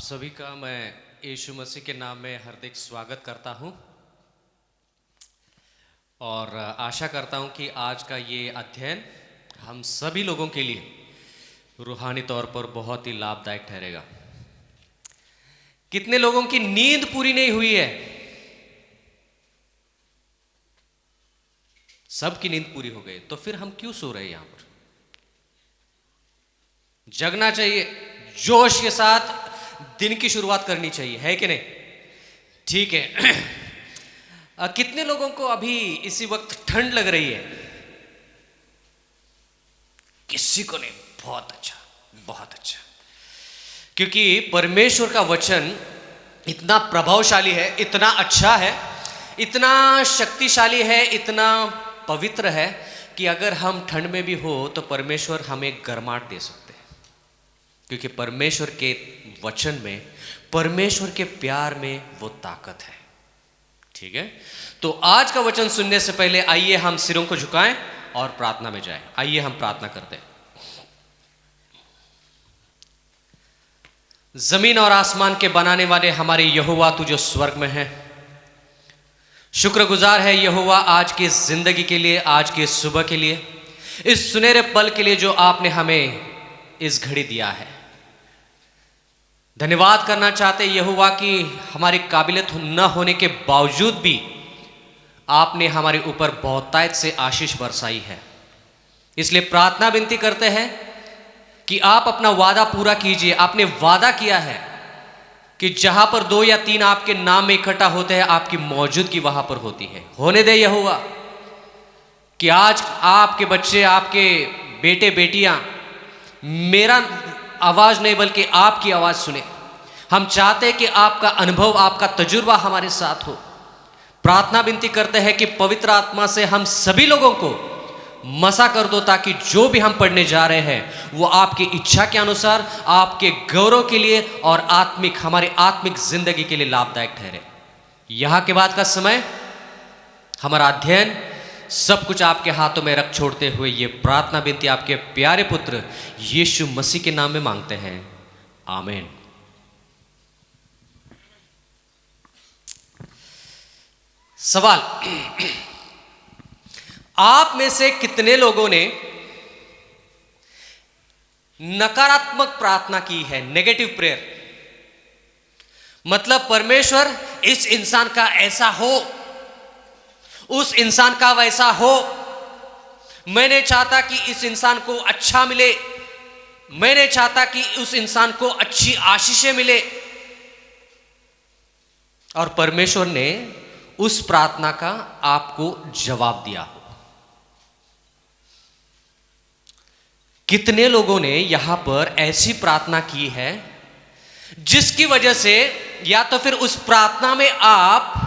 सभी का मैं यीशु मसीह के नाम में हार्दिक स्वागत करता हूं और आशा करता हूं कि आज का ये अध्ययन हम सभी लोगों के लिए रूहानी तौर पर बहुत ही लाभदायक ठहरेगा। कितने लोगों की नींद पूरी नहीं हुई है? सबकी नींद पूरी हो गई, तो फिर हम क्यों सो रहे हैं यहां पर? जगना चाहिए, जोश के साथ दिन की शुरुआत करनी चाहिए, है कि नहीं? ठीक है। कितने लोगों को अभी इसी वक्त ठंड लग रही है? किसी को नहीं। बहुत अच्छा, बहुत अच्छा। क्योंकि परमेश्वर का वचन इतना प्रभावशाली है, इतना अच्छा है, इतना शक्तिशाली है, इतना पवित्र है कि अगर हम ठंड में भी हो तो परमेश्वर हमें गर्माहट दे सकते हैं। क्योंकि परमेश्वर के वचन में, परमेश्वर के प्यार में वो ताकत है। ठीक है, तो आज का वचन सुनने से पहले आइए हम सिरों को झुकाएं और प्रार्थना में जाएं। आइए हम प्रार्थना करते हैं। जमीन और आसमान के बनाने वाले हमारे यहोवा, तू जो स्वर्ग में है, शुक्रगुजार है यहोवा आज की जिंदगी के लिए, आज की सुबह के लिए, इस सुनहरे पल के लिए जो आपने हमें इस घड़ी दिया है। धन्यवाद करना चाहते यहोवा कि हमारी काबिलियत न होने के बावजूद भी आपने हमारे ऊपर बहुतायत से आशीष बरसाई है। इसलिए प्रार्थना विनती करते हैं कि आप अपना वादा पूरा कीजिए। आपने वादा किया है कि जहां पर 2 या 3 आपके नाम में इकट्ठा होते हैं, आपकी मौजूदगी वहां पर होती है। होने दे यहोवा कि आज आपके बच्चे, आपके बेटे बेटियां मेरा आवाज नहीं बल्कि आपकी आवाज सुने। हम चाहते हैं कि आपका अनुभव, आपका तजुर्बा हमारे साथ हो। प्रार्थना विनती करते हैं कि पवित्र आत्मा से हम सभी लोगों को मसा कर दो, ताकि जो भी हम पढ़ने जा रहे हैं वो आपकी इच्छा के अनुसार, आपके गौरव के लिए और हमारे आत्मिक जिंदगी के लिए लाभदायक ठहरे। यहां के बाद का समय, हमारा अध्ययन, सब कुछ आपके हाथों में रख छोड़ते हुए ये प्रार्थना विनती आपके प्यारे पुत्र यीशु मसीह के नाम में मांगते हैं, आमीन। सवाल, आप में से कितने लोगों ने नकारात्मक प्रार्थना की है? Negative prayer. मतलब परमेश्वर इस इंसान का ऐसा हो, उस इंसान का वैसा हो, मैं नहीं चाहता कि इस इंसान को अच्छा मिले, मैं नहीं चाहता कि उस इंसान को अच्छी आशीषें मिले। और परमेश्वर ने उस प्रार्थना का आपको जवाब दिया हो। कितने लोगों ने यहां पर ऐसी प्रार्थना की है जिसकी वजह से या तो फिर उस प्रार्थना में आप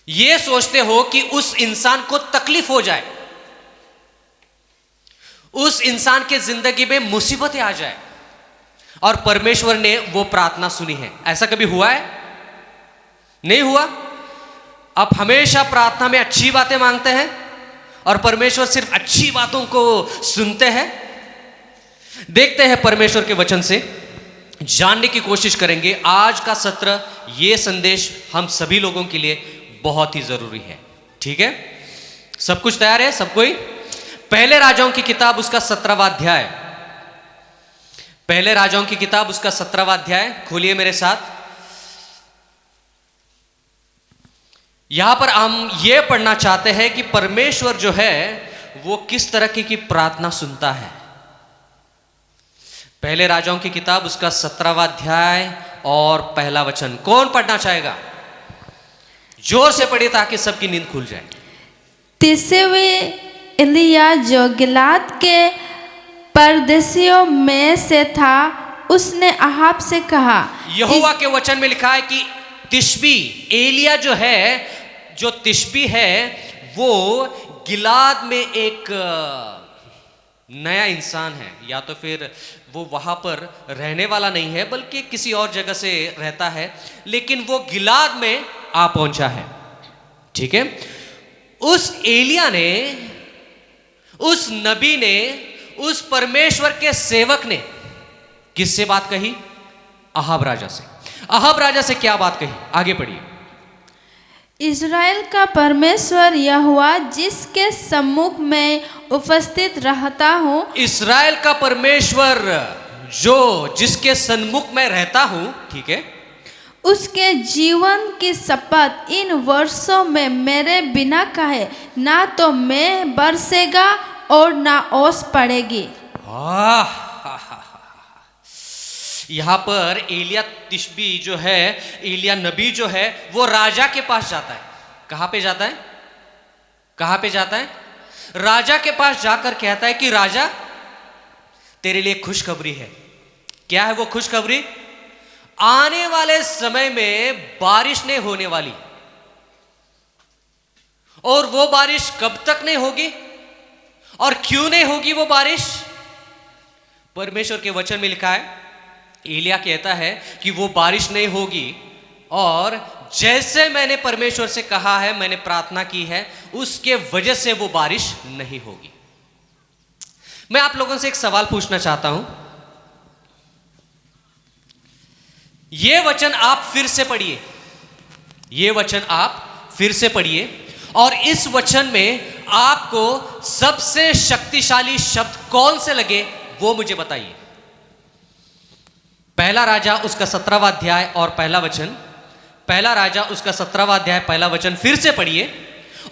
ये सोचते हो कि उस इंसान को तकलीफ हो जाए, उस इंसान के जिंदगी में मुसीबतें आ जाए, और परमेश्वर ने वो प्रार्थना सुनी है। ऐसा कभी हुआ है? नहीं हुआ। आप हमेशा प्रार्थना में अच्छी बातें मांगते हैं और परमेश्वर सिर्फ अच्छी बातों को सुनते हैं। देखते हैं परमेश्वर के वचन से जानने की कोशिश करेंगे। आज का सत्र, ये संदेश हम सभी लोगों के लिए बहुत ही जरूरी है। ठीक है, सब कुछ तैयार है? सब कोई? पहले राजाओं की किताब, उसका 17वां अध्याय। पहले राजाओं की किताब, उसका 17वां अध्याय खोलिए मेरे साथ। यहां पर हम यह पढ़ना चाहते हैं कि परमेश्वर जो है वो किस तरह की प्रार्थना सुनता है। पहले राजाओं की किताब, उसका 17वां अध्याय और पहला वचन। कौन पढ़ना चाहेगा? जोर से पढ़िए ताकि सबकी नींद खुल जाए। 30वें एलिया जो गिलाद के परदेशियों में से था, उसने अहाब से कहा। यहोवा के वचन में लिखा है कि तिशबी, एलिया जो है, जो तिशबी है, वो गिलाद में एक नया इंसान है, या तो फिर वो वहां पर रहने वाला नहीं है बल्कि किसी और जगह से रहता है, लेकिन वो गिलाद में आ पहुंचा है। ठीक है, उस एलिया ने, उस नबी ने, उस परमेश्वर के सेवक ने किससे बात कही? अहाब राजा से। अहाब राजा से क्या बात कही? आगे पढ़िए। इज़राइल का परमेश्वर यहोवा जिसके सम्मुख में उपस्थित रहता हूँ, इस्राएल का परमेश्वर जो जिसके सन्मुख में रहता हूं, ठीक है, उसके जीवन की शपथ इन वर्षों में मेरे बिना कहे ना तो मैं बरसेगा और ना ओस पड़ेगी। यहां पर एलिया तिशबी जो है, एलिया नबी जो है, वो राजा के पास जाता है। कहां पे जाता है? कहां पे जाता है? राजा के पास जाकर कहता है कि राजा, तेरे लिए खुशखबरी है। क्या है वो खुशखबरी? आने वाले समय में बारिश नहीं होने वाली। और वो बारिश कब तक नहीं होगी और क्यों नहीं होगी वो बारिश? परमेश्वर के वचन में लिखा है, एलिया कहता है कि वो बारिश नहीं होगी, और जैसे मैंने परमेश्वर से कहा है, मैंने प्रार्थना की है, उसके वजह से वो बारिश नहीं होगी। मैं आप लोगों से एक सवाल पूछना चाहता हूं। ये वचन आप फिर से पढ़िए, ये वचन आप फिर से पढ़िए, और इस वचन में आपको सबसे शक्तिशाली शब्द कौन से लगे वो मुझे बताइए। पहला राजा उसका 17वां अध्याय और पहला वचन, पहला राजा उसका 17वां अध्याय पहला वचन फिर से पढ़िए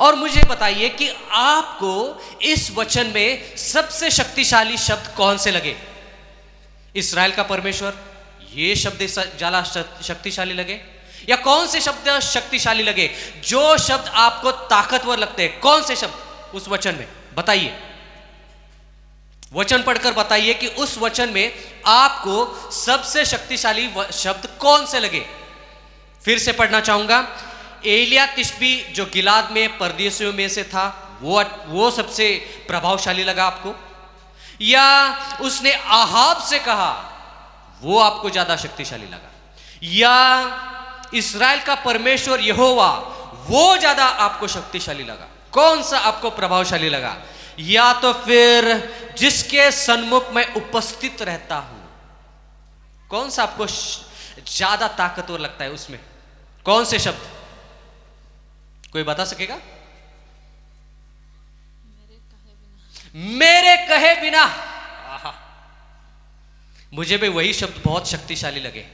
और मुझे बताइए कि आपको इस वचन में सबसे शक्तिशाली शब्द कौन से लगे। इस्राएल का परमेश्वर, ये शब्द ज्यादा शक्तिशाली लगे, या कौन से शब्द शक्तिशाली लगे? जो शब्द आपको ताकतवर लगते हैं, कौन से शब्द उस वचन में बताइए। वचन पढ़कर बताइए कि उस वचन में आपको सबसे शक्तिशाली शब्द कौन से लगे। फिर से पढ़ना चाहूंगा। एलिया तिशबी जो गिलाद में परदेशियों में से था, वो सबसे प्रभावशाली लगा आपको, या उसने आहाब से कहा वो आपको ज्यादा शक्तिशाली लगा, या इस्राएल का परमेश्वर यहोवा वो ज्यादा आपको शक्तिशाली लगा? कौन सा आपको प्रभावशाली लगा? या तो फिर जिसके सन्मुख में उपस्थित रहता हूं, कौन सा आपको ज्यादा ताकतवर लगता है? उसमें कौन से शब्द, कोई बता सकेगा? मेरे कहे बिना। मुझे भी वही शब्द बहुत शक्तिशाली लगे।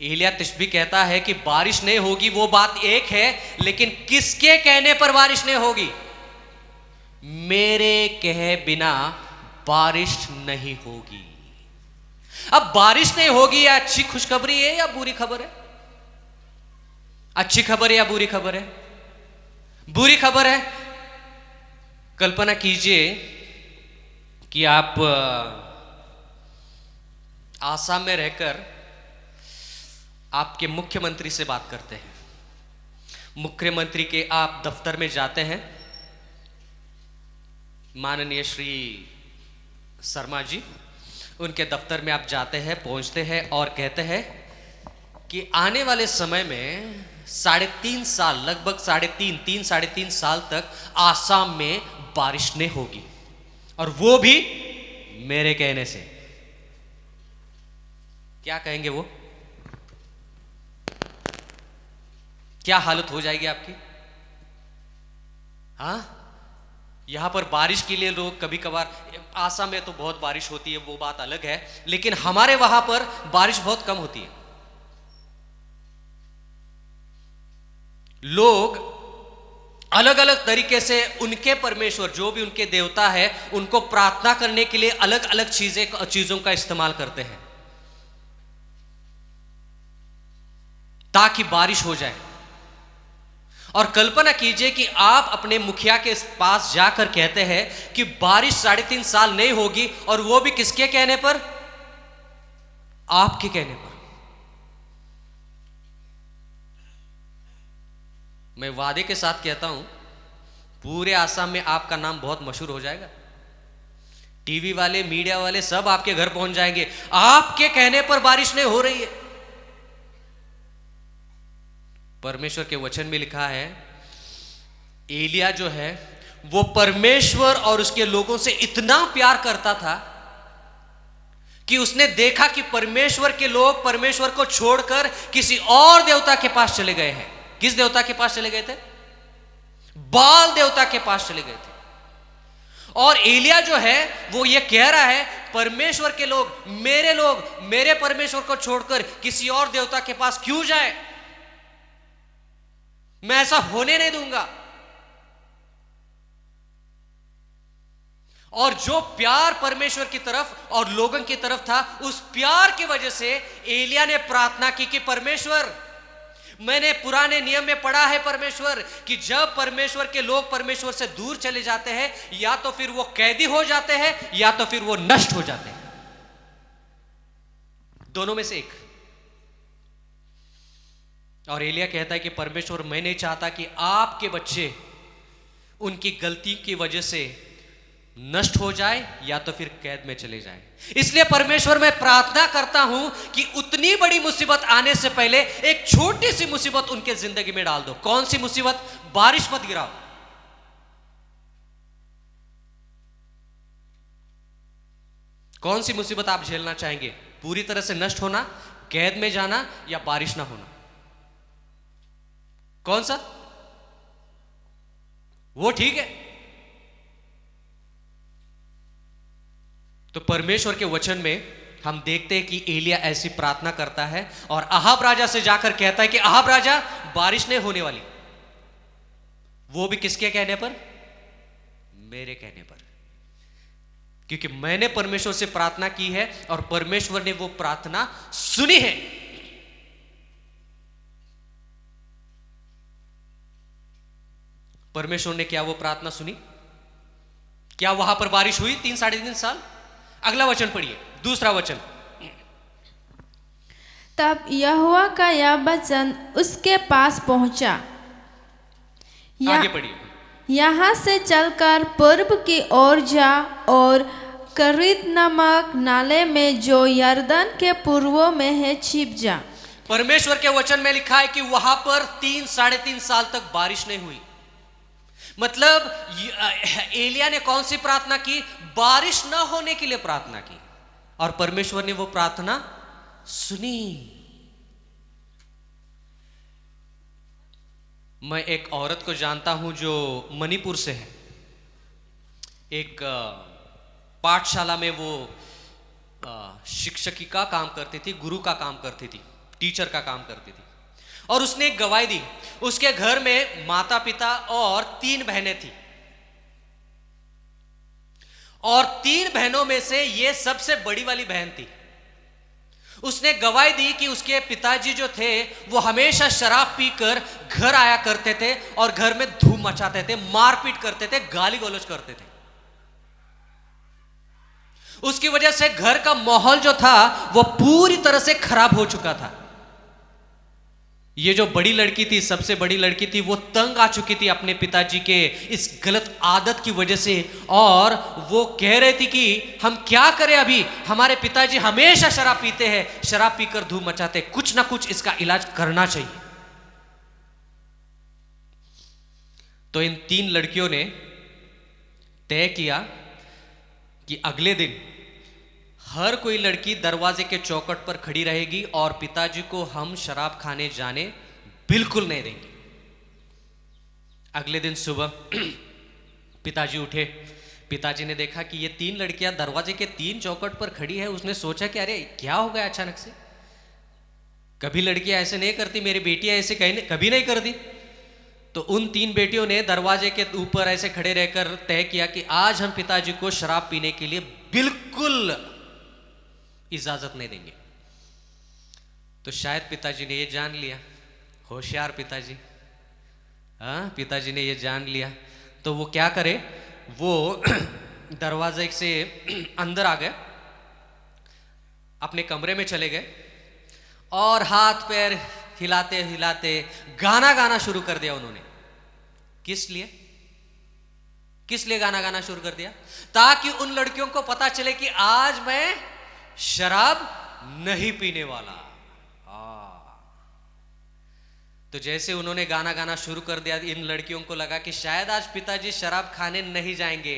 एलिया तिशबी कहता है कि बारिश नहीं होगी, वो बात एक है, लेकिन किसके कहने पर बारिश नहीं होगी? मेरे कहे बिना बारिश नहीं होगी। अब बारिश नहीं होगी, या अच्छी खुशखबरी है या बुरी खबर है? अच्छी खबर है या बुरी खबर है? बुरी खबर है। कल्पना कीजिए कि आप आसाम में रहकर आपके मुख्यमंत्री से बात करते हैं। मुख्यमंत्री के आप दफ्तर में जाते हैं, माननीय श्री शर्मा जी, उनके दफ्तर में आप जाते हैं, पहुंचते हैं और कहते हैं कि आने वाले समय में 3.5 साल, लगभग 3.5 साल तक आसाम में बारिश नहीं होगी, और वो भी मेरे कहने से। क्या कहेंगे वो? क्या हालत हो जाएगी आपकी? हाँ, यहां पर बारिश के लिए लोग कभी कभार, आसाम में तो बहुत बारिश होती है, वो बात अलग है, लेकिन हमारे वहां पर बारिश बहुत कम होती है। लोग अलग अलग तरीके से उनके परमेश्वर, जो भी उनके देवता है, उनको प्रार्थना करने के लिए अलग अलग चीजों का इस्तेमाल करते हैं ताकि बारिश हो जाए। और कल्पना कीजिए कि आप अपने मुखिया के पास जाकर कहते हैं कि बारिश 3.5 साल नहीं होगी, और वो भी किसके कहने पर? आपके कहने पर। मैं वादे के साथ कहता हूं, पूरे आसाम में आपका नाम बहुत मशहूर हो जाएगा। टीवी वाले, मीडिया वाले सब आपके घर पहुंच जाएंगे, आपके कहने पर बारिश नहीं हो रही है। परमेश्वर के वचन में लिखा है, एलिया जो है वो परमेश्वर और उसके लोगों से इतना प्यार करता था कि उसने देखा कि परमेश्वर के लोग परमेश्वर को छोड़कर किसी और देवता के पास चले गए हैं। किस देवता के पास चले गए थे? बाल देवता के पास चले गए थे। और एलिया जो है वो ये कह रहा है, परमेश्वर के लोग मेरे परमेश्वर को छोड़कर किसी और देवता के पास क्यों जाए? मैं ऐसा होने नहीं दूंगा। और जो प्यार परमेश्वर की तरफ और लोगों की तरफ था, उस प्यार की वजह से एलिया ने प्रार्थना की कि परमेश्वर, मैंने पुराने नियम में पढ़ा है परमेश्वर कि जब परमेश्वर के लोग परमेश्वर से दूर चले जाते हैं, या तो फिर वो कैदी हो जाते हैं या तो फिर वो नष्ट हो जाते हैं, दोनों में से एक। और एलिया कहता है कि परमेश्वर, मैं नहीं चाहता कि आपके बच्चे उनकी गलती की वजह से नष्ट हो जाए या तो फिर कैद में चले जाए। इसलिए परमेश्वर, मैं प्रार्थना करता हूं कि उतनी बड़ी मुसीबत आने से पहले एक छोटी सी मुसीबत उनके जिंदगी में डाल दो। कौन सी मुसीबत? बारिश मत गिराओ। कौन सी मुसीबत आप झेलना चाहेंगे? पूरी तरह से नष्ट होना, कैद में जाना, या बारिश ना होना? कौन सा? वो ठीक है। तो परमेश्वर के वचन में हम देखते हैं कि एलिया ऐसी प्रार्थना करता है और अहाब राजा से जाकर कहता है कि अहाब राजा, बारिश नहीं होने वाली। वो भी किसके कहने पर? मेरे कहने पर। क्योंकि मैंने परमेश्वर से प्रार्थना की है और परमेश्वर ने वो प्रार्थना सुनी है। परमेश्वर ने क्या वो प्रार्थना सुनी? क्या वहां पर बारिश हुई 3-3.5 साल? अगला वचन पढ़िए, दूसरा वचन। तब यहोवा का यह वचन उसके पास पहुंचा, आगे पढ़िए। यहाँ से चलकर पूर्व की ओर जा और करीत नामक नाले में जो यरदन के पूर्व में है छिप जा। परमेश्वर के वचन में लिखा है कि वहां पर 3-3.5 साल तक बारिश नहीं हुई। मतलब एलिया ने कौन सी प्रार्थना की? बारिश ना होने के लिए प्रार्थना की, और परमेश्वर ने वो प्रार्थना सुनी। मैं एक औरत को जानता हूं जो मणिपुर से है। एक पाठशाला में वो शिक्षकी का काम करती थी, गुरु का काम करती थी, टीचर का काम करती थी। और उसने एक गवाही दी। उसके घर में माता पिता और 3 बहनें थी, और 3 बहनों में से ये सबसे बड़ी वाली बहन थी। उसने गवाही दी कि उसके पिताजी जो थे वो हमेशा शराब पीकर घर आया करते थे और घर में धूम मचाते थे, मारपीट करते थे, गाली गलौज करते थे। उसकी वजह से घर का माहौल जो था वो पूरी तरह से खराब हो चुका था। ये जो बड़ी लड़की थी, सबसे बड़ी लड़की थी, वो तंग आ चुकी थी अपने पिताजी के इस गलत आदत की वजह से, और वो कह रही थी कि हम क्या करें, अभी हमारे पिताजी हमेशा शराब पीते हैं, शराब पीकर धूम मचाते, कुछ ना कुछ इसका इलाज करना चाहिए। तो इन 3 लड़कियों ने तय किया कि अगले दिन हर कोई लड़की दरवाजे के चौखट पर खड़ी रहेगी और पिताजी को हम शराब खाने जाने बिल्कुल नहीं देंगे। अगले दिन सुबह पिताजी उठे। पिताजी ने देखा कि ये 3 लड़कियां दरवाजे के 3 चौखट पर खड़ी है। उसने सोचा कि अरे क्या हो गया अचानक से, कभी लड़कियां ऐसे नहीं करती, मेरी बेटियां ऐसे कभी नहीं करती। तो उन 3 बेटियों ने दरवाजे के ऊपर ऐसे खड़े रहकर तय किया कि आज हम पिताजी को शराब पीने के लिए बिल्कुल इजाजत नहीं देंगे। तो शायद पिताजी ने ये जान लिया, होशियार पिताजी, पिताजी ने ये जान लिया। तो वो क्या करे, वो दरवाजे से अंदर आ गए, अपने कमरे में चले गए और हाथ पैर हिलाते हिलाते गाना गाना शुरू कर दिया उन्होंने। किस लिए गाना गाना शुरू कर दिया? ताकि उन लड़कियों को पता चले कि आज मैं शराब नहीं पीने वाला। तो जैसे उन्होंने गाना गाना शुरू कर दिया, इन लड़कियों को लगा कि शायद आज पिताजी शराब खाने नहीं जाएंगे।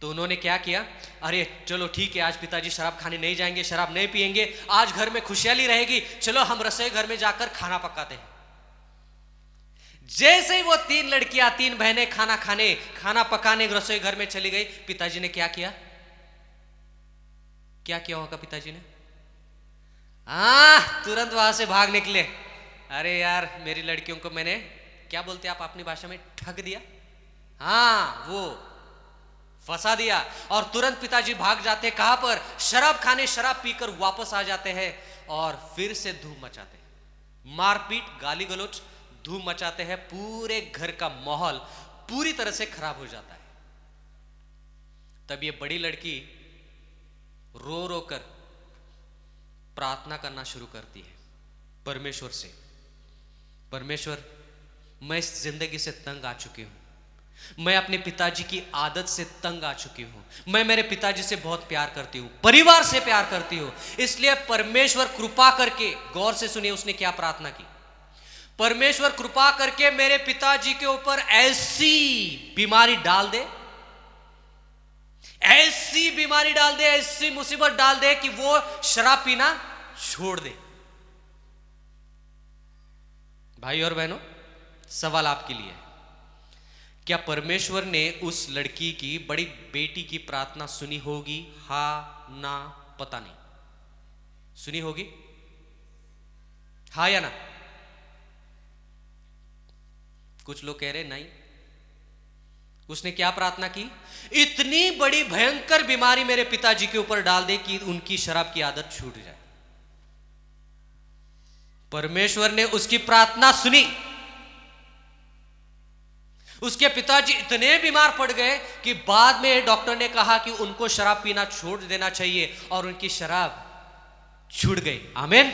तो उन्होंने क्या किया, अरे चलो ठीक है, आज पिताजी शराब खाने नहीं जाएंगे, शराब नहीं पिएंगे, आज घर में खुशहाली रहेगी, चलो हम रसोई घर में जाकर खाना पकाते हैं। जैसे ही वो 3 लड़कियां 3 बहनें खाना पकाने रसोई घर में चली गई, पिताजी ने क्या किया होगा पिताजी ने? तुरंत वहां से भाग निकले। अरे यार, मेरी लड़कियों को मैंने, क्या बोलते आप अपनी भाषा में, ठग दिया, वो फंसा दिया। और तुरंत पिताजी भाग जाते, कहां पर? शराब खाने। शराब पीकर वापस आ जाते हैं और फिर से धूम मचाते हैं, मारपीट, गाली गलौज, धूम मचाते हैं। पूरे घर का माहौल पूरी तरह से खराब हो जाता है। तब ये बड़ी लड़की रो रो कर प्रार्थना करना शुरू करती है परमेश्वर से, परमेश्वर, मैं इस जिंदगी से तंग आ चुकी हूं, मैं अपने पिताजी की आदत से तंग आ चुकी हूं, मैं मेरे पिताजी से बहुत प्यार करती हूं, परिवार से प्यार करती हूं, इसलिए परमेश्वर कृपा करके, गौर से सुनिए उसने क्या प्रार्थना की, परमेश्वर कृपा करके मेरे पिताजी के ऊपर ऐसी बीमारी डाल दे, ऐसी बीमारी डाल दे, ऐसी मुसीबत डाल दे कि वो शराब पीना छोड़ दे। भाई और बहनों, सवाल आपके लिए, क्या परमेश्वर ने उस लड़की की, बड़ी बेटी की प्रार्थना सुनी होगी? हाँ ना, पता नहीं, सुनी होगी, हाँ या ना? कुछ लोग कह रहे नहीं। उसने क्या प्रार्थना की? इतनी बड़ी भयंकर बीमारी मेरे पिताजी के ऊपर डाल दे कि उनकी शराब की आदत छूट जाए। परमेश्वर ने उसकी प्रार्थना सुनी। उसके पिताजी इतने बीमार पड़ गए कि बाद में डॉक्टर ने कहा कि उनको शराब पीना छोड़ देना चाहिए और उनकी शराब छूट गई। आमीन,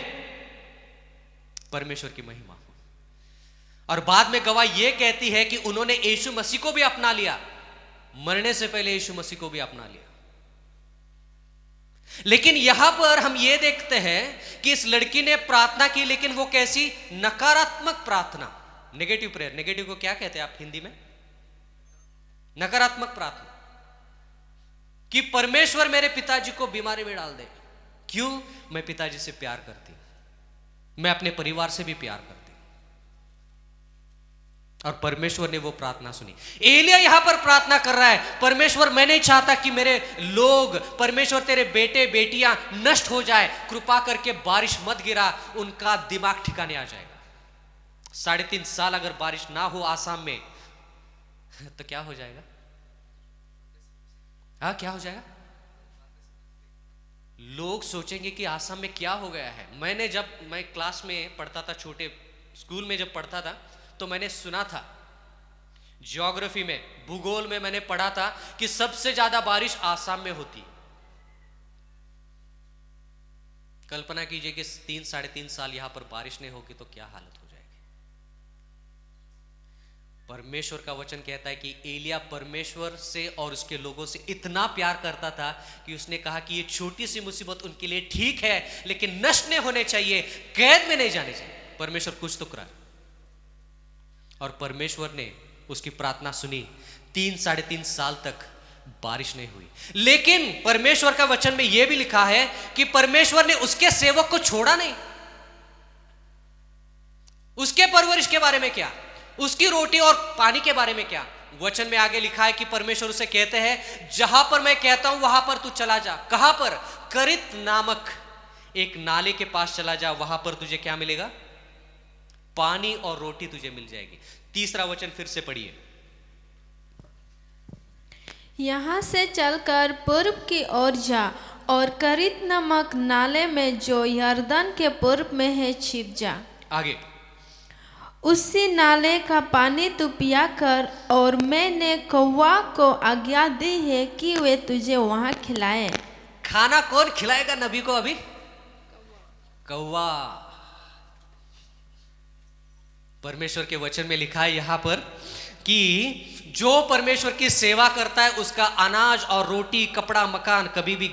परमेश्वर की महिमा हो। और बाद में गवाह यह कहती है कि उन्होंने यीशु मसीह को भी अपना लिया, मरने से पहले यीशु मसीह को भी अपना लिया। लेकिन यहां पर हम यह देखते हैं कि इस लड़की ने प्रार्थना की, लेकिन वो कैसी? नकारात्मक प्रार्थना, नेगेटिव प्रेयर। नेगेटिव को क्या कहते हैं आप हिंदी में? नकारात्मक प्रार्थना, कि परमेश्वर मेरे पिताजी को बीमारी में डाल दे। क्यों? मैं पिताजी से प्यार करती हूं, मैं अपने परिवार से भी प्यार करती हूं। और परमेश्वर ने वो प्रार्थना सुनी। एलिया यहां पर प्रार्थना कर रहा है, परमेश्वर मैं नहीं चाहता कि मेरे लोग, परमेश्वर तेरे बेटे बेटियां नष्ट हो जाए, कृपा करके बारिश मत गिरा, उनका दिमाग ठिकाने आ जाएगा। 3.5 साल अगर बारिश ना हो आसाम में तो क्या हो जाएगा? क्या हो जाएगा? लोग सोचेंगे कि आसाम में क्या हो गया है। जब मैं क्लास में पढ़ता था, छोटे स्कूल में जब पढ़ता था, तो मैंने सुना था, ज्योग्राफी में, भूगोल में मैंने पढ़ा था कि सबसे ज्यादा बारिश आसाम में होती है। कल्पना कीजिए कि 3-3.5 साल यहां पर बारिश नहीं होगी तो क्या हालत हो जाएगी। परमेश्वर का वचन कहता है कि एलिया परमेश्वर से और उसके लोगों से इतना प्यार करता था कि उसने कहा कि ये छोटी सी मुसीबत उनके लिए ठीक है, लेकिन नष्ट नहीं होने चाहिए, कैद में नहीं जाने चाहिए। परमेश्वर कुछ तो करा। और परमेश्वर ने उसकी प्रार्थना सुनी। 3-3.5 साल तक बारिश नहीं हुई। लेकिन परमेश्वर का वचन में यह भी लिखा है कि परमेश्वर ने उसके सेवक को छोड़ा नहीं। उसके परवरिश के बारे में क्या, उसकी रोटी और पानी के बारे में क्या? वचन में आगे लिखा है कि परमेश्वर उसे कहते हैं, जहां पर मैं कहता हूं वहां पर तू चला जा। कहां पर? करित नामक एक नाले के पास चला जा, वहां पर तुझे क्या मिलेगा? पानी और रोटी तुझे मिल जाएगी। 3रा वचन फिर से पढ़िए। यहाँ से चलकर पूर्व की ओर जा और करित नामक नाले में जो यरदन के पूर्व में है छिप जा। आगे। उसी नाले का पानी तू पिया कर, और मैंने कौवा को आज्ञा दी है कि वे तुझे वहां खिलाए। खाना कौन खिलाएगा नबी को अभी? कौवा। परमेश्वर के वचन में लिखा है यहां पर कि जो परमेश्वर की सेवा करता है उसका अनाज और रोटी, कपड़ा, मकान कभी भी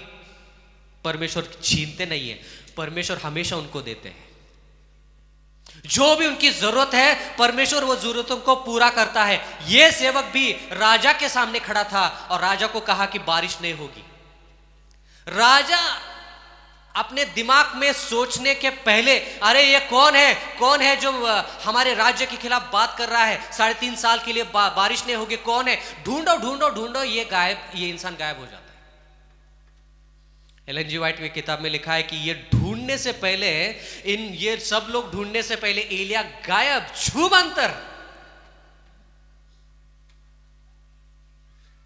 परमेश्वर छीनते नहीं है। परमेश्वर हमेशा उनको देते हैं। जो भी उनकी जरूरत है परमेश्वर वो जरूरतों को पूरा करता है। ये सेवक भी राजा के सामने खड़ा था और राजा को कहा कि बारिश नहीं होगी। राजा अपने दिमाग में सोचने के पहले, अरे ये कौन है जो हमारे राज्य के खिलाफ बात कर रहा है, 3.5 साल के लिए बारिश नहीं होगी, कौन है, ढूंढो ढूंढो ढूंढो, ये इंसान गायब हो जाता है। एलन जी व्हाइट की किताब में लिखा है कि ये ढूंढने से पहले, ये सब लोग ढूंढने से पहले एलिया गायब, छूमंतर।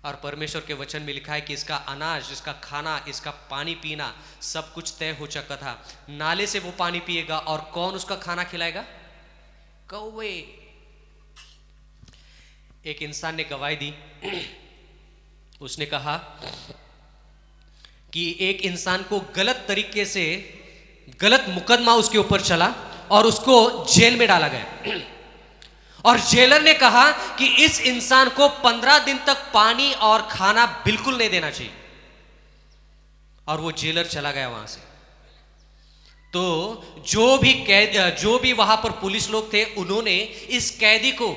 और परमेश्वर के वचन में लिखा है कि इसका अनाज, इसका खाना, इसका पानी पीना सब कुछ तय हो चुका था। नाले से वो पानी पिएगा और कौन उसका खाना खिलाएगा? कौवे। एक इंसान ने गवाही दी, उसने कहा कि एक इंसान को गलत तरीके से गलत मुकदमा उसके ऊपर चला और उसको जेल में डाला गया। और जेलर ने कहा कि इस इंसान को 15 दिन तक पानी और खाना बिल्कुल नहीं देना चाहिए। और वो जेलर चला गया वहां से। तो जो भी वहां पर पुलिस लोग थे, उन्होंने इस कैदी को,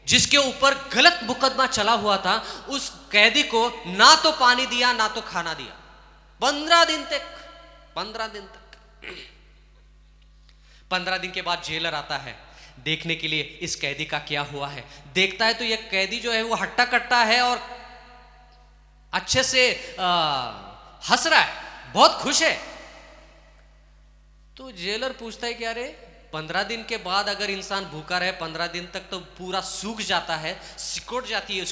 जिसके ऊपर गलत मुकदमा चला हुआ था, उस कैदी को ना तो पानी दिया ना तो खाना दिया 15 दिन तक। 15 दिन के बाद जेलर आता है देखने के लिए इस कैदी का क्या हुआ है। देखता है तो यह कैदी जो है वो हट्टा कट्टा है और अच्छे से हंस रहा है, बहुत खुश है। तो जेलर पूछता है कि अरे 15 दिन के बाद अगर इंसान भूखा रहे 15 दिन तक तो पूरा सूख जाता है, सिकुड़ जाती है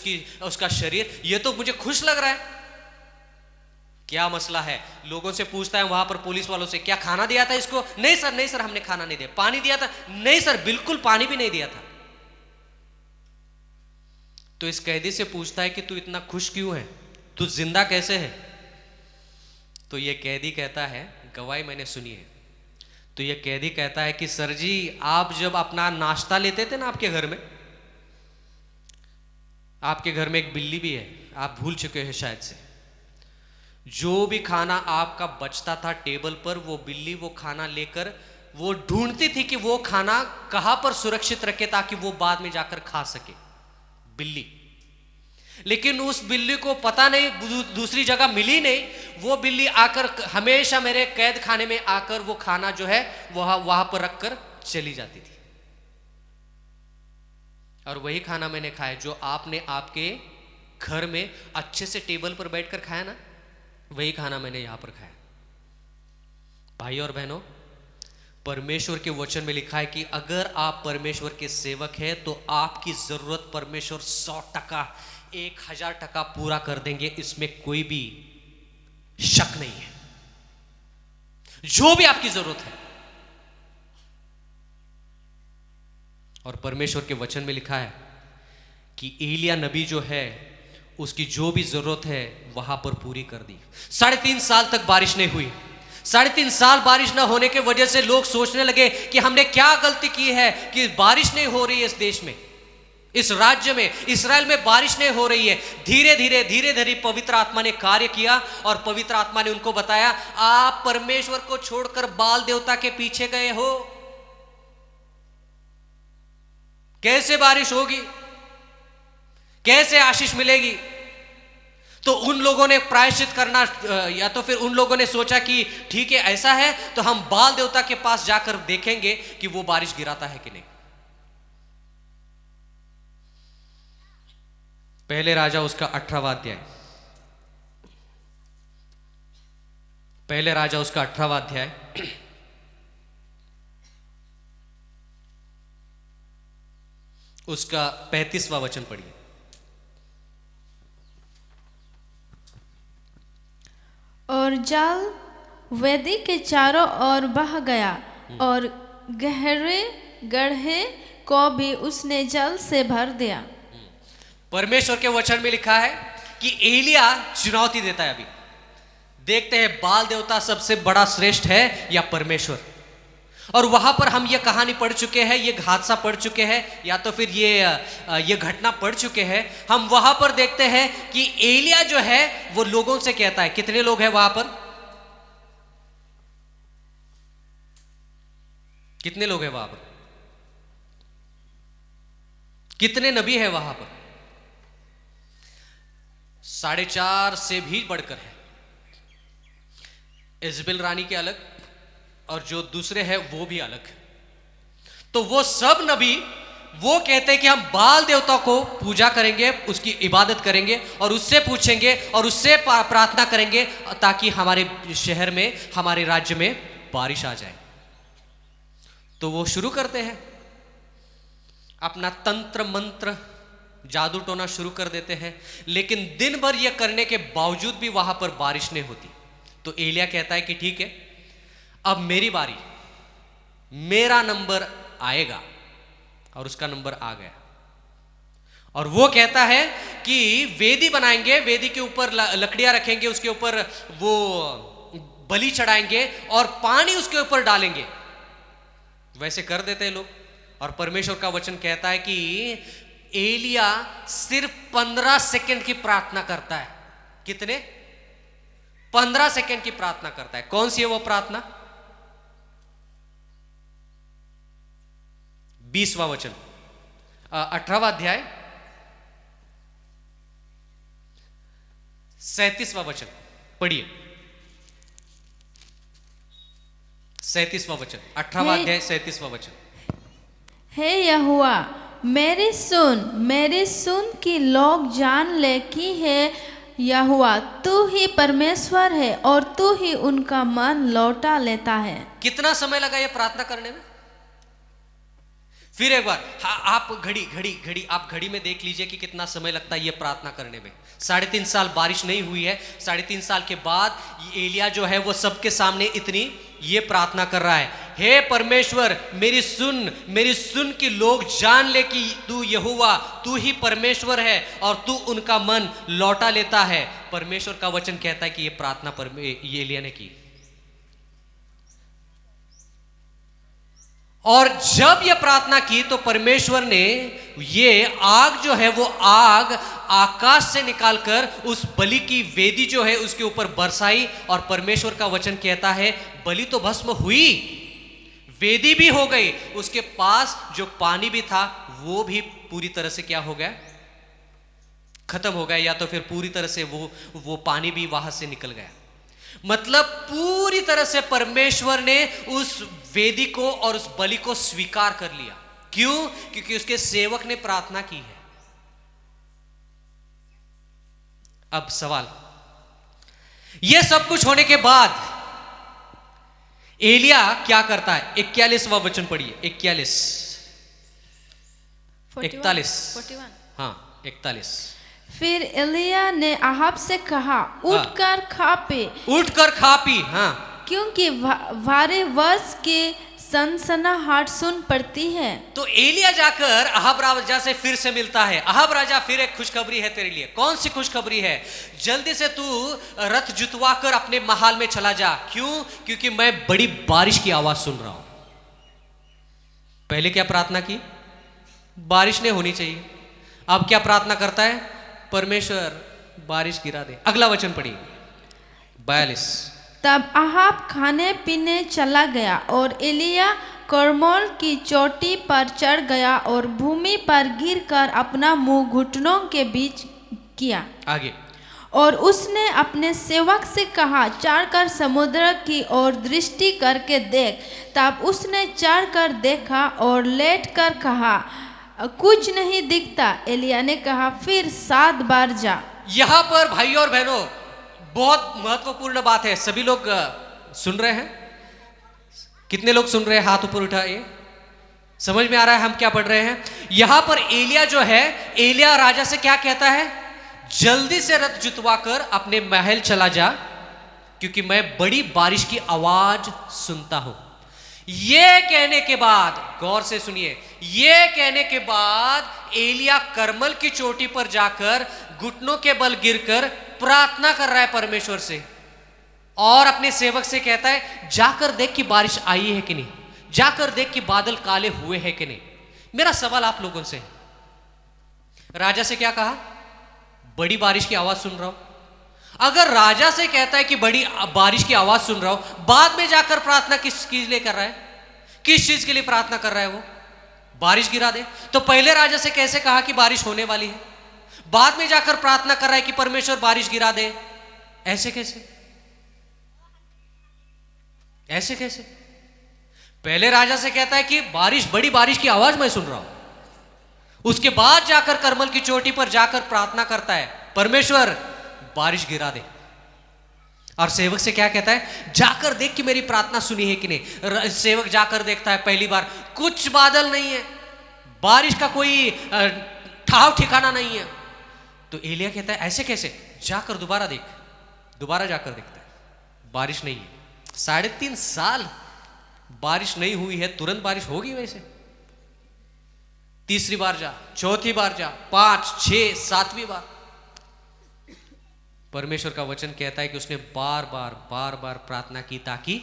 उसका शरीर, ये तो मुझे खुश लग रहा है, क्या मसला है? लोगों से पूछता है वहां पर पुलिस वालों से, क्या खाना दिया था इसको? नहीं सर हमने खाना नहीं दिया। पानी दिया था? नहीं सर, बिल्कुल पानी भी नहीं दिया था। तो इस कैदी से पूछता है कि तू इतना खुश क्यों है, तू जिंदा कैसे है? तो ये कैदी कहता है, गवाही मैंने सुनी है। तो ये कैदी कहता है कि सर जी, आप जब अपना नाश्ता लेते थे ना आपके घर में, आपके घर में एक बिल्ली भी है, आप भूल चुके हैं शायद से। जो भी खाना आपका बचता था टेबल पर, वो बिल्ली वो खाना लेकर वो ढूंढती थी कि वो खाना कहां पर सुरक्षित रखे ताकि वो बाद में जाकर खा सके, बिल्ली। लेकिन उस बिल्ली को पता नहीं, दूसरी जगह मिली नहीं। वो बिल्ली आकर हमेशा मेरे कैद खाने में आकर वो खाना जो है वहां पर रखकर चली जाती थी। और वही खाना मैंने खाया जो आपने आपके घर में अच्छे से टेबल पर बैठकर खाया ना, वही खाना मैंने यहां पर खाया। भाई और बहनों, परमेश्वर के वचन में लिखा है कि अगर आप परमेश्वर के सेवक हैं तो आपकी जरूरत परमेश्वर 100%, 1000% पूरा कर देंगे, इसमें कोई भी शक नहीं है। जो भी आपकी जरूरत है। और परमेश्वर के वचन में लिखा है कि एलिया नबी जो है उसकी जो भी जरूरत है वहां पर पूरी कर दी। 3.5 साल तक बारिश नहीं हुई। 3.5 साल बारिश ना होने के वजह से लोग सोचने लगे कि हमने क्या गलती की है कि बारिश नहीं हो रही है इस देश में, इस राज्य में, इस्राएल में बारिश नहीं हो रही है। धीरे धीरे पवित्र आत्मा ने कार्य किया और पवित्र आत्मा ने उनको बताया, आप परमेश्वर को छोड़कर बाल देवता के पीछे गए हो, कैसे बारिश होगी, कैसे आशीष मिलेगी? तो उन लोगों ने प्रायश्चित करना, या तो फिर उन लोगों ने सोचा कि ठीक है ऐसा है तो हम बाल देवता के पास जाकर देखेंगे कि वो बारिश गिराता है कि नहीं। पहले राजा उसका 18वां अध्याय, पहले राजा उसका 18वां अध्याय उसका 35वां वचन पढ़िए। और जल वेदी के चारों ओर बह गया और गहरे गड्ढे को भी उसने जल से भर दिया। परमेश्वर के वचन में लिखा है कि एलिया चुनौती देता है। अभी देखते हैं बाल देवता सबसे बड़ा श्रेष्ठ है या परमेश्वर। और वहां पर हम ये कहानी पढ़ चुके हैं, ये हादसा पढ़ चुके हैं, या तो फिर ये घटना पढ़ चुके हैं। हम वहां पर देखते हैं कि एलिया जो है वो लोगों से कहता है, कितने लोग हैं वहां पर, कितने लोग हैं वहां पर? कितने नबी है वहां पर? 4.5 से भी बढ़कर है। इजबेल रानी के अलग और जो दूसरे हैं वो भी अलग। तो वो सब नबी वो कहते हैं कि हम बाल देवता को पूजा करेंगे, उसकी इबादत करेंगे और उससे पूछेंगे और उससे प्रार्थना करेंगे ताकि हमारे शहर में, हमारे राज्य में बारिश आ जाए। तो वो शुरू करते हैं अपना तंत्र मंत्र, जादू टोना शुरू कर देते हैं, लेकिन दिन भर यह करने के बावजूद भी वहां पर बारिश नहीं होती। तो एलिया कहता है कि ठीक है, अब मेरी बारी, मेरा नंबर आएगा। और उसका नंबर आ गया और वो कहता है कि वेदी बनाएंगे, वेदी के ऊपर लकड़ियां रखेंगे, उसके ऊपर वो बलि चढ़ाएंगे और पानी उसके ऊपर डालेंगे। वैसे कर देते हैं लोग। और परमेश्वर का वचन कहता है कि एलिया सिर्फ 15 सेकंड की प्रार्थना करता है। कितने? 15 सेकंड की प्रार्थना करता है। कौन सी है वो प्रार्थना? 20वां वचन, 18वां अध्याय 37वां वचन पढ़िए। 37वां वचन, 18वां अध्याय 37वां वचन। हे यहोवा, मेरी सुन कि लोग जान ले कि है यहोवा तू ही परमेश्वर है और तू ही उनका मन लौटा लेता है। कितना समय लगा ये प्रार्थना करने में? फिर एक बार आप घड़ी में देख लीजिए कि कितना समय लगता है ये प्रार्थना करने में। 3.5 साल बारिश नहीं हुई है। 3.5 साल के बाद एलिया जो है वो सबके सामने इतनी ये प्रार्थना कर रहा है, हे परमेश्वर मेरी सुन कि लोग जान ले कि तू यहोवा, तू ही परमेश्वर है और तू उनका मन लौटा लेता है। परमेश्वर का वचन कहता है कि ये प्रार्थना ये एलिया ने की। और जब यह प्रार्थना की तो परमेश्वर ने ये आग जो है वो आग आकाश से निकालकर उस बलि की वेदी जो है उसके ऊपर बरसाई। और परमेश्वर का वचन कहता है बलि तो भस्म हुई, वेदी भी हो गई, उसके पास जो पानी भी था वो भी पूरी तरह से क्या हो गया? खत्म हो गया, या तो फिर पूरी तरह से वो पानी भी वहां से निकल गया। मतलब पूरी तरह से परमेश्वर ने उस वेदी को और उस बलि को स्वीकार कर लिया। क्यों? क्योंकि उसके सेवक ने प्रार्थना की है। अब सवाल, यह सब कुछ होने के बाद एलिया क्या करता है? 41वां वचन पढ़िए। 41 41 हाँ 41। फिर एलिया ने अहाब से कहा, उठकर खा पी। हाँ, क्योंकि भारी वर्ष की सनसनाहट सुन पड़ती है। तो एलिया जाकर अहाब राजा से फिर से मिलता है। अहाब राजा, फिर एक खुशखबरी है तेरे लिए। कौन सी खुशखबरी है? जल्दी से तू रथ जुतवा कर अपने महल में चला जा। क्यों? क्योंकि मैं बड़ी बारिश की आवाज सुन रहा हूं। पहले क्या प्रार्थना की? बारिश नहीं होनी चाहिए। अब क्या प्रार्थना करता है? परमेश्वर बारिश गिरा दे। अगला वचन पढ़िए 42। तब अहाब खाने पीने चला गया और एलिया कर्मेल की चोटी पर चढ़ गया और भूमि पर गिरकर अपना मुंह घुटनों के बीच किया। आगे। और उसने अपने सेवक से कहा, चढ़कर समुद्र की ओर दृष्टि करके देख। तब उसने चढ़कर देखा और लेटकर कहा, कुछ नहीं दिखता। एलिया ने कहा, फिर 7 बार जा। यहां पर भाइयों और बहनों बहुत महत्वपूर्ण बात है। सभी लोग सुन रहे हैं? कितने लोग सुन रहे हैं? हाथ ऊपर उठाइए। समझ में आ रहा है हम क्या पढ़ रहे हैं? यहां पर एलिया जो है, एलिया राजा से क्या कहता है? जल्दी से रथ जुतवा कर अपने महल चला जा, क्योंकि मैं बड़ी बारिश की आवाज सुनता हूं। ये कहने के बाद, गौर से सुनिए, ये कहने के बाद एलिया कर्मेल की चोटी पर जाकर घुटनों के बल गिरकर प्रार्थना कर रहा है परमेश्वर से और अपने सेवक से कहता है, जाकर देख कि बारिश आई है कि नहीं, जाकर देख कि बादल काले हुए हैं कि नहीं। मेरा सवाल आप लोगों से, राजा से क्या कहा? बड़ी बारिश की आवाज सुन रहा हूं। अगर राजा से कहता है कि बड़ी बारिश की आवाज सुन रहा हूं, बाद में जाकर प्रार्थना किस चीज के लिए कर रहा है? किस चीज के लिए प्रार्थना कर रहा है वो? बारिश गिरा दे। तो पहले राजा से कैसे कहा कि बारिश होने वाली है, बाद में जाकर प्रार्थना कर रहा है कि परमेश्वर बारिश गिरा दे? ऐसे कैसे, ऐसे कैसे? पहले राजा से कहता है कि बारिश, बड़ी बारिश की आवाज मैं सुन रहा हूं, उसके बाद जाकर करमल की चोटी पर जाकर प्रार्थना करता है, परमेश्वर बारिश गिरा दे। और सेवक से क्या कहता है, जाकर देख कि मेरी प्रार्थना सुनी है कि नहीं। सेवक जाकर देखता है, पहली बार कुछ बादल नहीं है, बारिश का कोई ठाव ठिकाना नहीं है। तो एलिया कहता है ऐसे कैसे, जाकर दोबारा देख। दोबारा जाकर देखता है, बारिश नहीं है। 3.5 साल बारिश नहीं हुई है, तुरंत बारिश होगी वैसे? तीसरी बार जा, चौथी बार जा, 5, 6, 7वीं बार। परमेश्वर का वचन कहता है कि उसने बार बार प्रार्थना की ताकि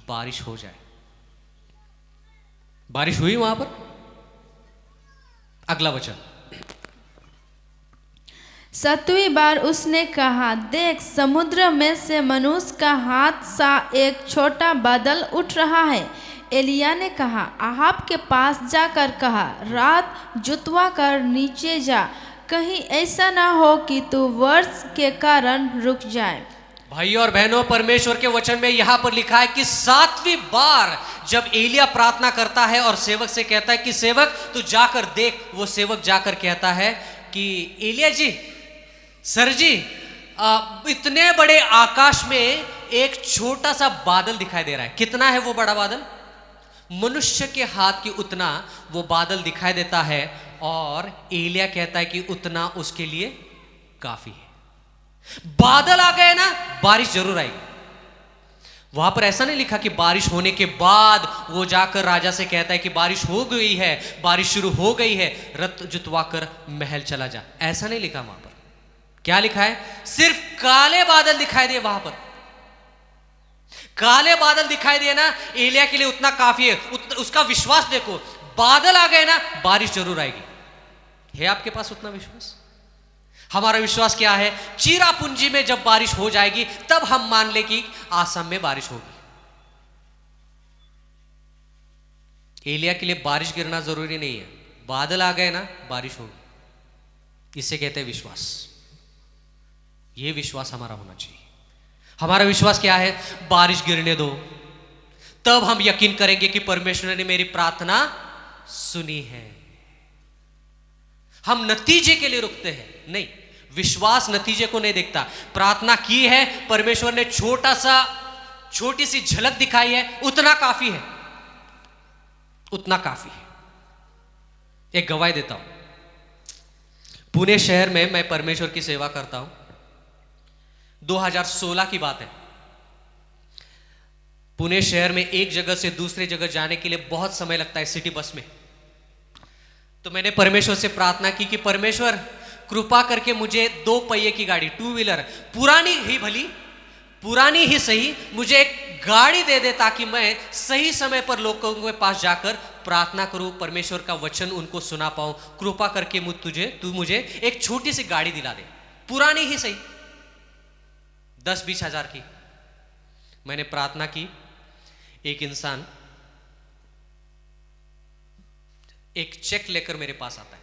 बारिश हो जाए। बारिश हुई वहां पर। अगला वचन, 7वीं बार उसने कहा, देख समुद्र में से मनुष्य का हाथ सा एक छोटा बादल उठ रहा है। एलिया ने कहा, आहाब के पास जाकर कहा, रात जुतवा कर नीचे जा, कहीं ऐसा ना हो कि तू वर्ष के कारण रुक जाए। भाइयों और बहनों, परमेश्वर के वचन में यहां पर लिखा है कि 7वीं बार जब एलिया प्रार्थना करता है और सेवक से कहता है कि सेवक तू जाकर देख, वो सेवक जाकर कहता है कि एलिया जी, सर जी, इतने बड़े आकाश में एक छोटा सा बादल दिखाई दे रहा है। कितना है वो बड़ा बादल? मनुष्य के हाथ की उतना वो बादल दिखाई देता है। और एलिया कहता है कि उतना उसके लिए काफी है। बादल आ गए ना, बारिश जरूर आएगी। वहां पर ऐसा नहीं लिखा कि बारिश होने के बाद वो जाकर राजा से कहता है कि बारिश हो गई है, बारिश शुरू हो गई है, रथ जुतवा कर महल चला जा। ऐसा नहीं लिखा वहां पर। क्या लिखा है? सिर्फ काले बादल दिखाई दे। वहां पर काले बादल दिखाई दे ना, एलिया के लिए उतना काफी है। उसका विश्वास देखो, बादल आ गए ना, बारिश जरूर आएगी। है आपके पास उतना विश्वास? हमारा विश्वास क्या है? चीरापूंजी में जब बारिश हो जाएगी तब हम मान ले कि आसाम में बारिश होगी। एलिया के लिए बारिश गिरना जरूरी नहीं है, बादल आ गए ना, बारिश होगी। इसे कहते हैं विश्वास। यह विश्वास हमारा होना चाहिए। हमारा विश्वास क्या है? बारिश गिरने दो, तब हम यकीन करेंगे कि परमेश्वर ने मेरी प्रार्थना सुनी है। हम नतीजे के लिए रुकते हैं नहीं, विश्वास नतीजे को नहीं देखता। प्रार्थना की है, परमेश्वर ने छोटी सी झलक दिखाई है, उतना काफी है, उतना काफी है। एक गवाही देता हूं। पुणे शहर में मैं परमेश्वर की सेवा करता हूं। 2016 की बात है। पुणे शहर में एक जगह से दूसरी जगह जाने के लिए बहुत समय लगता है सिटी बस में। तो मैंने परमेश्वर से प्रार्थना की कि परमेश्वर कृपा करके मुझे 2 पहिए की गाड़ी, 2 व्हीलर, पुरानी ही भली, पुरानी ही सही, मुझे एक गाड़ी दे दे ताकि मैं सही समय पर लोगों के पास जाकर प्रार्थना करूं, परमेश्वर का वचन उनको सुना पाऊं। कृपा करके तू मुझे एक छोटी सी गाड़ी दिला दे, पुरानी ही सही, 10-20 हजार की। मैंने प्रार्थना की। एक इंसान एक चेक लेकर मेरे पास आता है।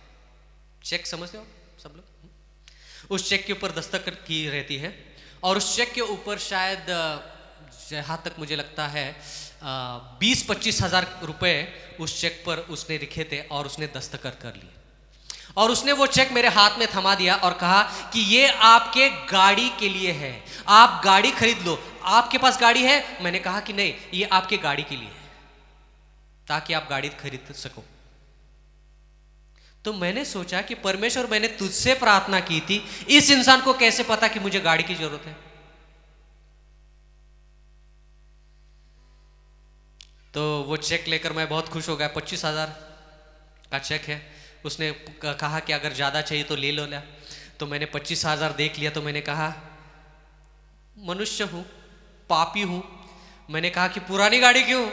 चेक समझते हो सब लोग? उस चेक के ऊपर दस्तखत की रहती है और उस चेक के ऊपर शायद, जहां तक मुझे लगता है, 20-25 हजार रुपए उस चेक पर उसने लिखे थे और उसने दस्तखत कर लिए। और उसने वो चेक मेरे हाथ में थमा दिया और कहा कि ये आपके गाड़ी के लिए है, आप गाड़ी खरीद लो। आपके पास गाड़ी है? मैंने कहा कि नहीं, ये आपके गाड़ी के लिए है ताकि आप गाड़ी खरीद सको। तो मैंने सोचा कि परमेश्वर, मैंने तुझसे प्रार्थना की थी, इस इंसान को कैसे पता कि मुझे गाड़ी की जरूरत है? तो वो चेक लेकर मैं बहुत खुश हो गया। 25 हजार का चेक है। उसने कहा कि अगर ज़्यादा चाहिए तो ले लो ना। तो मैंने 25 हजार देख लिया। तो मैंने कहा, मनुष्य हूँ, पापी हूँ, मैंने कहा कि पुरानी गाड़ी क्यों,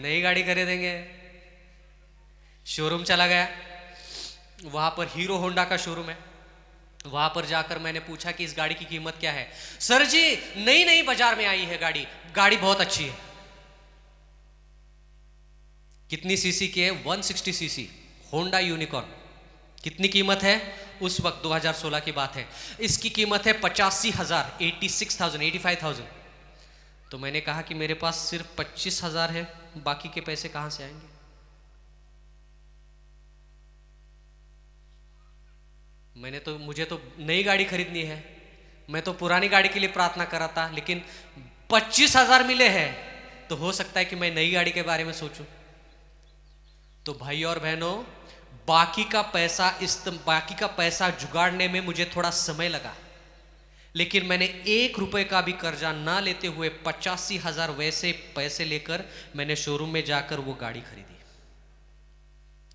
नई गाड़ी खरीदेंगे। शोरूम चला गया। वहाँ पर हीरो होंडा का शोरूम है। वहाँ पर जाकर मैंने पूछा कि इस गाड़ी की कीमत क्या है। सर जी, नई बाजार में आई है गाड़ी बहुत अच्छी है। कितनी सीसी की है? 160 सीसी। Honda unicorn. कितनी कीमत है? उस वक्त 2016 की बात है, इसकी कीमत है 85,000, 86,000, 85,000। तो मैंने कहा कि मेरे पास सिर्फ 25,000 है, बाकी के पैसे कहां से आएंगे? मुझे तो नई गाड़ी खरीदनी है, मैं तो पुरानी गाड़ी के लिए प्रार्थना कर रहा था, लेकिन 25,000 मिले हैं, तो हो सकता है कि मैं नई गाड़ी के बारे में सोचूं। तो भाई और बहनों, बाकी का पैसा जुगाड़ने में मुझे थोड़ा समय लगा, लेकिन मैंने 1 रुपए का भी कर्जा ना लेते हुए 85,000 वैसे पैसे लेकर मैंने शोरूम में जाकर वो गाड़ी खरीदी।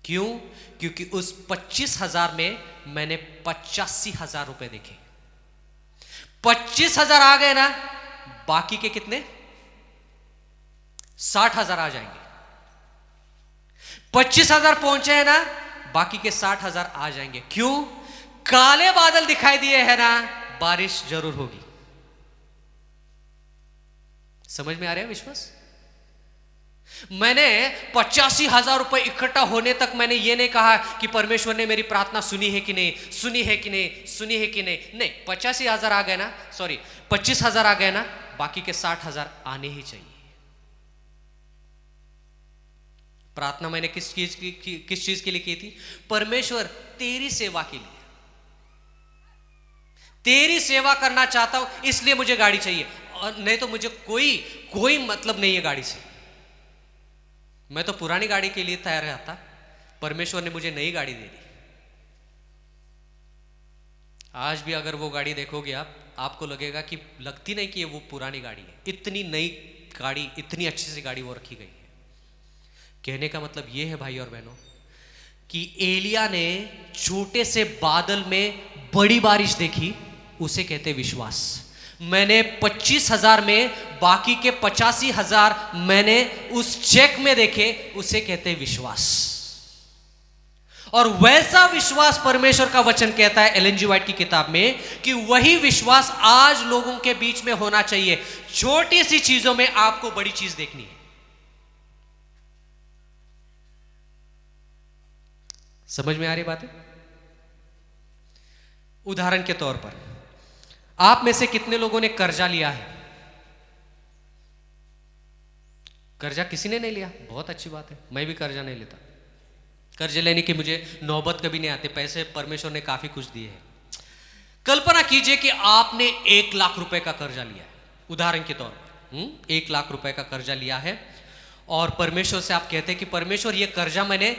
क्यों? क्योंकि उस 25,000 में मैंने 85,000 रुपए देखे। 25,000 आ गए ना, बाकी के कितने? 60,000 आ जाएंगे। 25,000 पहुंचे हैं ना, बाकी के 60,000 आ जाएंगे। क्यों? काले बादल दिखाई दिए हैं ना, बारिश जरूर होगी। समझ में आ रहा है विश्वास? मैंने 85,000 रुपए इकट्ठा होने तक मैंने ये नहीं कहा कि परमेश्वर ने मेरी प्रार्थना सुनी है कि नहीं, सुनी है कि नहीं, सुनी है कि नहीं। नहीं, 85,000 आ गए ना, 25,000 आ गए ना, बाकी के 60,000 आने ही चाहिए। प्रार्थना मैंने किस चीज के लिए की थी? परमेश्वर तेरी सेवा के लिए, तेरी सेवा करना चाहता हूं, इसलिए मुझे गाड़ी चाहिए, और नहीं तो मुझे कोई मतलब नहीं है गाड़ी से। मैं तो पुरानी गाड़ी के लिए तैयार था, परमेश्वर ने मुझे नई गाड़ी दे दी। आज भी अगर वो गाड़ी देखोगे आपको लगेगा कि लगती नहीं कि वो पुरानी गाड़ी है। इतनी नई गाड़ी, इतनी अच्छी सी गाड़ी वो रखी गई है। कहने का मतलब ये है भाई और बहनों कि एलिया ने छोटे से बादल में बड़ी बारिश देखी, उसे कहते विश्वास। मैंने 25,000 में बाकी के 85,000 मैंने उस चेक में देखे, उसे कहते विश्वास। और वैसा विश्वास परमेश्वर का वचन कहता है एलन जी व्हाइट की किताब में कि वही विश्वास आज लोगों के बीच में होना चाहिए। छोटी सी चीजों में आपको बड़ी चीज देखनी है। समझ में आ रही बात है? उदाहरण के तौर पर, आप में से कितने लोगों ने कर्जा लिया है? कर्जा किसी ने नहीं लिया? बहुत अच्छी बात है, मैं भी कर्जा नहीं लेता। कर्जे लेने की मुझे नौबत कभी नहीं आती, पैसे परमेश्वर ने काफी कुछ दिए हैं। कल्पना कीजिए कि आपने 1 लाख रुपए का कर्जा लिया है, उदाहरण के तौर पर 1 लाख रुपए का कर्जा लिया है, और परमेश्वर से आप कहते हैं कि परमेश्वर ये कर्जा मैंने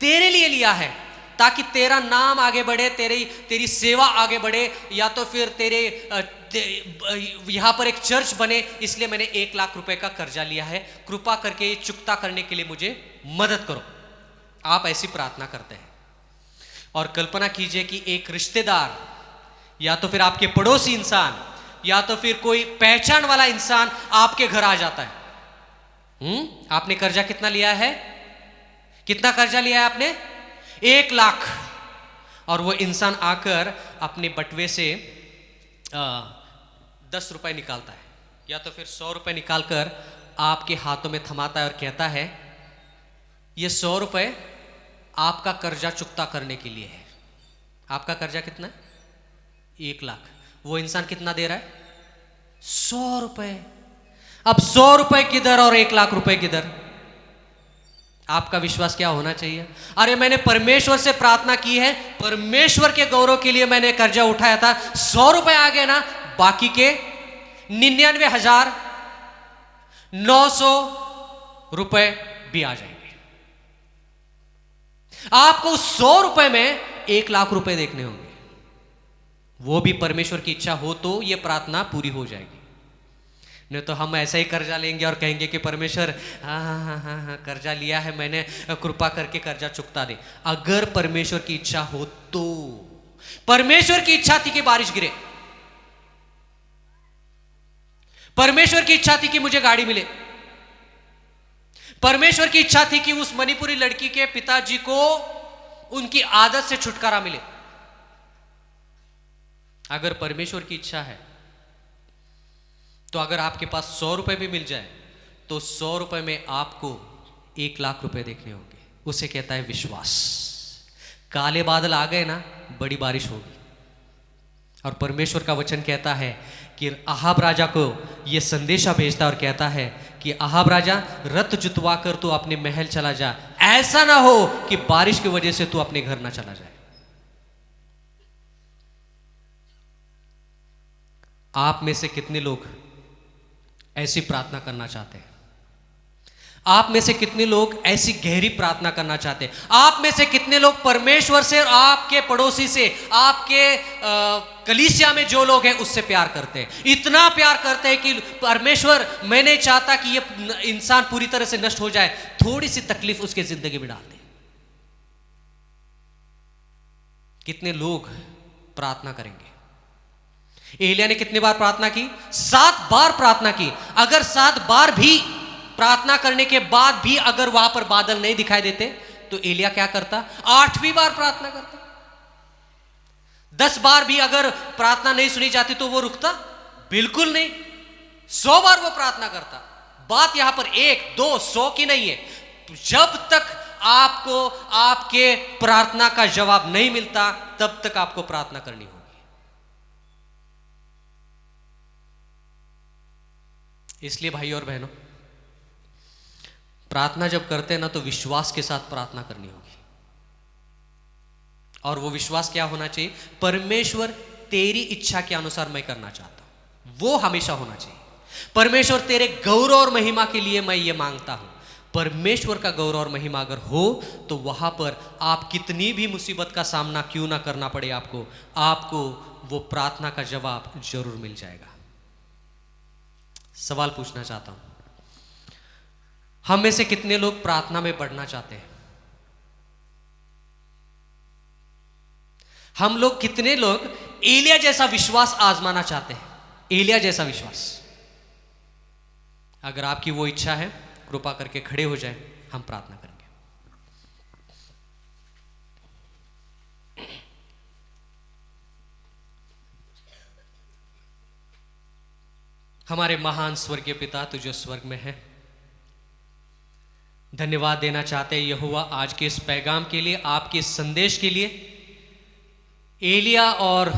तेरे लिए लिया है ताकि तेरा नाम आगे बढ़े, तेरी सेवा आगे बढ़े, या तो फिर यहां पर एक चर्च बने, इसलिए मैंने 1 लाख रुपए का कर्जा लिया है, कृपा करके ये चुकता करने के लिए मुझे मदद करो। आप ऐसी प्रार्थना करते हैं। और कल्पना कीजिए कि एक रिश्तेदार, या तो फिर आपके पड़ोसी इंसान, या तो फिर कोई पहचान वाला इंसान आपके घर आ जाता है। आपने कर्जा कितना लिया है? कितना कर्जा लिया है आपने? 1 लाख। और वो इंसान आकर अपने बटुए से 10 रुपए निकालता है, या तो फिर 100 रुपए निकालकर आपके हाथों में थमाता है और कहता है ये 100 रुपए आपका कर्जा चुकता करने के लिए है। आपका कर्जा कितना है? 1 लाख। वो इंसान कितना दे रहा है? 100 रुपए। अब 100 रुपए किधर और 1 लाख रुपए किधर? आपका विश्वास क्या होना चाहिए? अरे मैंने परमेश्वर से प्रार्थना की है, परमेश्वर के गौरव के लिए मैंने कर्जा उठाया था, 100 रुपए आ गए ना, बाकी के 99,900 रुपए भी आ जाएंगे। आपको 100 रुपए में 1 लाख रुपए देखने होंगे। वो भी परमेश्वर की इच्छा हो तो यह प्रार्थना पूरी हो जाएगी। नहीं तो हम ऐसा ही कर्जा लेंगे और कहेंगे कि परमेश्वर हाँ कर्जा लिया है मैंने, कृपा करके कर्जा चुकता दे। अगर परमेश्वर की इच्छा हो तो। परमेश्वर की इच्छा थी कि बारिश गिरे, परमेश्वर की इच्छा थी कि मुझे गाड़ी मिले, परमेश्वर की इच्छा थी कि उस मणिपुरी लड़की के पिताजी को उनकी आदत से छुटकारा मिले। अगर परमेश्वर की इच्छा है तो अगर आपके पास 100 रुपए भी मिल जाए तो 100 रुपए में आपको 1 लाख रुपए देखने होंगे। उसे कहता है विश्वास। काले बादल आ गए ना, बड़ी बारिश होगी। और परमेश्वर का वचन कहता है कि अहाब राजा को यह संदेशा भेजता और कहता है कि अहाब राजा, रथ जुतवा कर तू अपने महल चला जा, ऐसा ना हो कि बारिश की वजह से तू अपने घर ना चला जाए। आप में से कितने लोग ऐसी प्रार्थना करना चाहते हैं? आप में से कितने लोग ऐसी गहरी प्रार्थना करना चाहते हैं? आप में से कितने लोग परमेश्वर से और आपके पड़ोसी से, आपके कलीसिया में जो लोग हैं उससे प्यार करते हैं? इतना प्यार करते हैं कि परमेश्वर, मैं नहीं चाहता कि ये इंसान पूरी तरह से नष्ट हो जाए, थोड़ी सी तकलीफ उसके जिंदगी में डाल दे। कितने लोग प्रार्थना करेंगे? एलिया ने कितनी बार प्रार्थना की? 7 बार प्रार्थना की। अगर 7 बार भी प्रार्थना करने के बाद भी अगर वहां पर बादल नहीं दिखाई देते तो एलिया क्या करता? 8वीं बार प्रार्थना करता। 10 बार भी अगर प्रार्थना नहीं सुनी जाती तो वो रुकता? बिल्कुल नहीं। 100 बार वो प्रार्थना करता। बात यहां पर 1, 2, 100 की नहीं है। जब तक आपको आपके प्रार्थना का जवाब नहीं मिलता तब तक आपको प्रार्थना करनी होगी। इसलिए भाई और बहनों, प्रार्थना जब करते हैं ना तो विश्वास के साथ प्रार्थना करनी होगी। और वो विश्वास क्या होना चाहिए? परमेश्वर तेरी इच्छा के अनुसार मैं करना चाहता हूं, वो हमेशा होना चाहिए। परमेश्वर तेरे गौरव और महिमा के लिए मैं ये मांगता हूं। परमेश्वर का गौरव और महिमा अगर हो तो वहां पर आप कितनी भी मुसीबत का सामना क्यों ना करना पड़े आपको वो प्रार्थना का जवाब जरूर मिल जाएगा। सवाल पूछना चाहता हूं, हम में से कितने लोग प्रार्थना में बढ़ना चाहते हैं? हम लोग कितने लोग एलिया जैसा विश्वास आजमाना चाहते हैं? एलिया जैसा विश्वास। अगर आपकी वो इच्छा है, कृपा करके खड़े हो जाएं, हम प्रार्थना करेंगे। हमारे महान स्वर्गीय पिता, तू जो स्वर्ग में है, धन्यवाद देना चाहते हैं यहोवा आज के इस पैगाम के लिए, आपके इस संदेश के लिए। एलिया और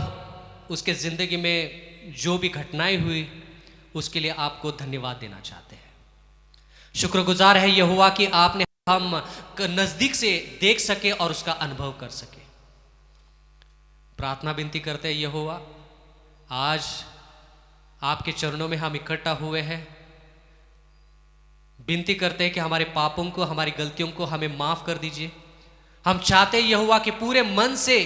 उसके जिंदगी में जो भी घटनाएं हुई उसके लिए आपको धन्यवाद देना चाहते हैं। शुक्रगुजार है यहोवा कि आपने हम नजदीक से देख सके और उसका अनुभव कर सके। प्रार्थना विनती करते हैं यहोवा, आज आपके चरणों में हम इकट्ठा हुए हैं। विनती करते हैं कि हमारे पापों को, हमारी गलतियों को हमें माफ कर दीजिए। हम चाहते हैं यहोवा कि पूरे मन से,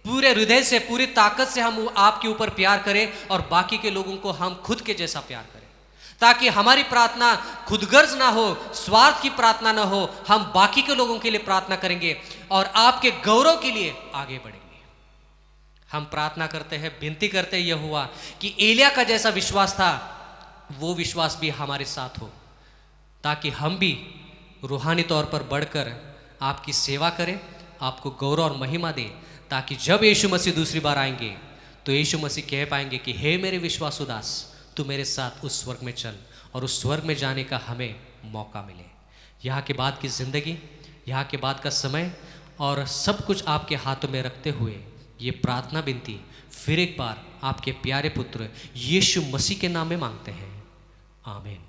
पूरे हृदय से, पूरी ताकत से हम आपके ऊपर प्यार करें और बाकी के लोगों को हम खुद के जैसा प्यार करें, ताकि हमारी प्रार्थना खुदगर्ज ना हो, स्वार्थ की प्रार्थना ना हो। हम बाकी के लोगों के लिए प्रार्थना करेंगे और आपके गौरव के लिए आगे बढ़ेंगे। हम प्रार्थना करते हैं, विनती करते हैं यहोवा कि एलिया का जैसा विश्वास था वो विश्वास भी हमारे साथ हो, ताकि हम भी रूहानी तौर पर बढ़कर आपकी सेवा करें, आपको गौरव और महिमा दें, ताकि जब यीशु मसीह दूसरी बार आएंगे तो यीशु मसीह कह पाएंगे कि हे मेरे विश्वासु दास, तू मेरे साथ उस स्वर्ग में चल, और उस स्वर्ग में जाने का हमें मौका मिले। यहाँ के बाद की ज़िंदगी, यहाँ के बाद का समय और सब कुछ आपके हाथों में रखते हुए ये प्रार्थना विनती फिर एक बार आपके प्यारे पुत्र यीशु मसीह के नाम में मांगते हैं, आमीन।